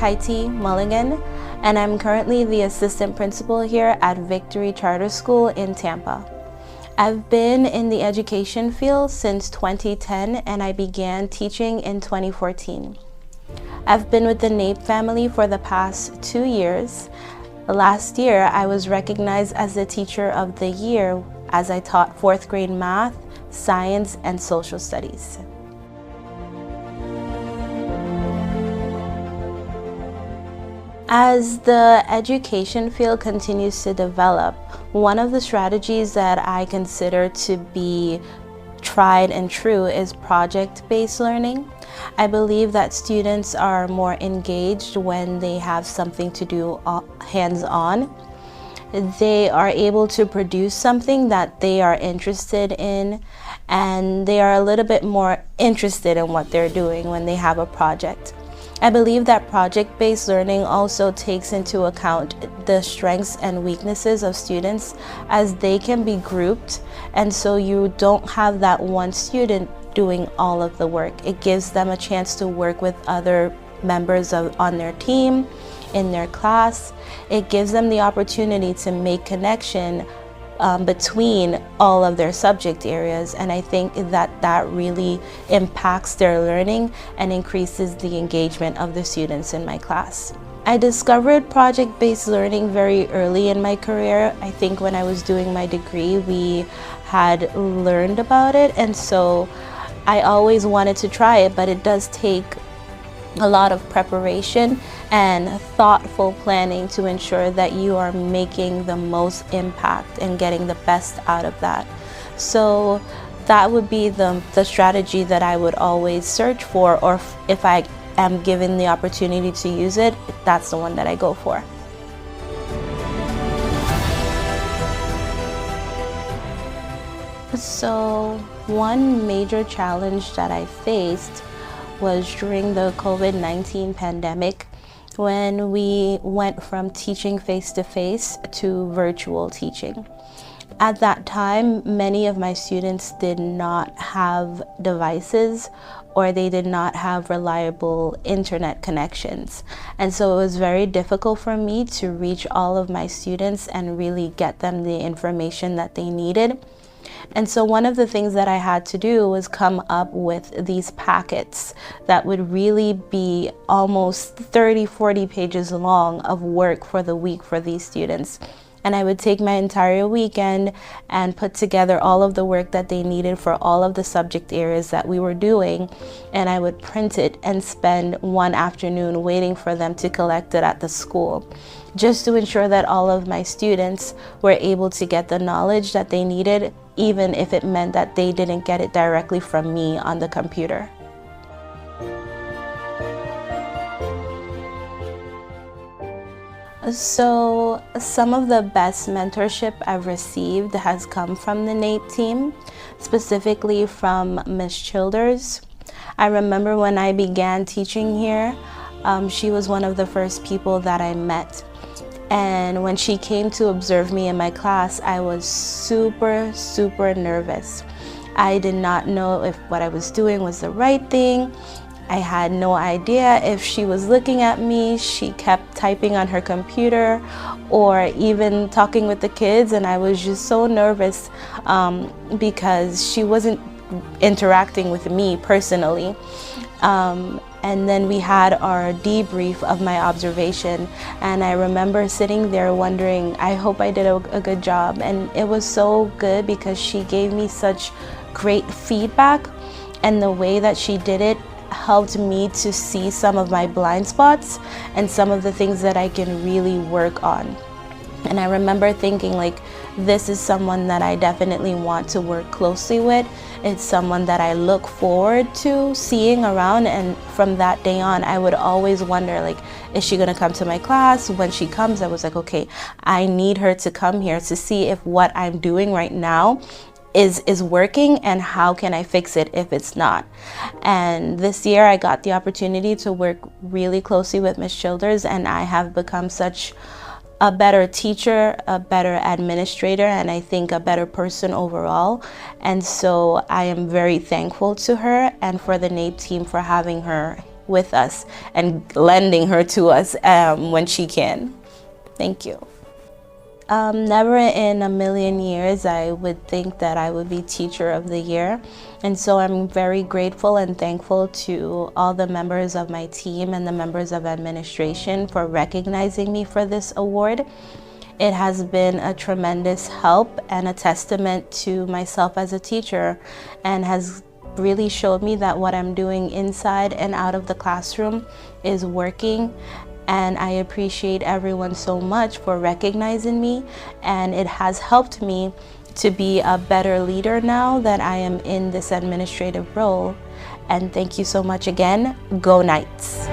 Kaiti Mulligan, and I'm currently the assistant principal here at Victory Charter School in Tampa. I've been in the education field since 2010, and I began teaching in 2014. I've been with the NAPE family for the past 2 years. Last year, I was recognized as the Teacher of the Year as I taught 4th grade math, science, and social studies. As the education field continues to develop, one of the strategies that I consider to be tried and true is project-based learning. I believe that students are more engaged when they have something to do hands-on. They are able to produce something that they are interested in, and they are a little bit more interested in what they're doing when they have a project. I believe that project-based learning also takes into account the strengths and weaknesses of students, as they can be grouped, and so you don't have that one student doing all of the work. It gives them a chance to work with other members on their team, in their class. It gives them the opportunity to make connection between all of their subject areas, and I think that really impacts their learning and increases the engagement of the students in my class. I discovered project-based learning very early in my career. I think when I was doing my degree, we had learned about it, and so I always wanted to try it, but it does take a lot of preparation and thoughtful planning to ensure that you are making the most impact and getting the best out of that. So that would be the strategy that I would always search for, or if I am given the opportunity to use it, that's the one that I go for. So one major challenge that I faced was during the COVID-19 pandemic, when we went from teaching face-to-face to virtual teaching. At that time, many of my students did not have devices, or they did not have reliable internet connections. And so it was very difficult for me to reach all of my students and really get them the information that they needed. And so one of the things that I had to do was come up with these packets that would really be almost 30-40 pages long of work for the week for these students. And I would take my entire weekend and put together all of the work that they needed for all of the subject areas that we were doing, and I would print it and spend one afternoon waiting for them to collect it at the school, just to ensure that all of my students were able to get the knowledge that they needed, even if it meant that they didn't get it directly from me on the computer. So some of the best mentorship I've received has come from the NAPE team, specifically from Ms. Childers. I remember when I began teaching here, she was one of the first people that I met. And when she came to observe me in my class, I was super nervous. I did not know if what I was doing was the right thing. I had no idea if she was looking at me. She kept typing on her computer or even talking with the kids, and I was just so nervous because she wasn't interacting with me personally. And then we had our debrief of my observation, and I remember sitting there wondering, I hope I did a good job. And it was so good because she gave me such great feedback, and the way that she did it helped me to see some of my blind spots and some of the things that I can really work on. And I remember thinking, like, this is someone that I definitely want to work closely with. It's someone that I look forward to seeing around, and from that day on, I would always wonder, like, is she gonna come to my class? When she comes, I was like, okay, I need her to come here to see if what I'm doing right now is working, and how can I fix it if it's not. And this year I got the opportunity to work really closely with Ms. Childers, and I have become such a better teacher, a better administrator, and I think a better person overall. And so I am very thankful to her and for the NAPE team for having her with us and lending her to us when she can. Thank you. Never in a million years I would think that I would be Teacher of the Year. And so I'm very grateful and thankful to all the members of my team and the members of administration for recognizing me for this award. It has been a tremendous help and a testament to myself as a teacher, and has really showed me that what I'm doing inside and out of the classroom is working. And I appreciate everyone so much for recognizing me, and it has helped me to be a better leader now that I am in this administrative role. And thank you so much again. Go Knights!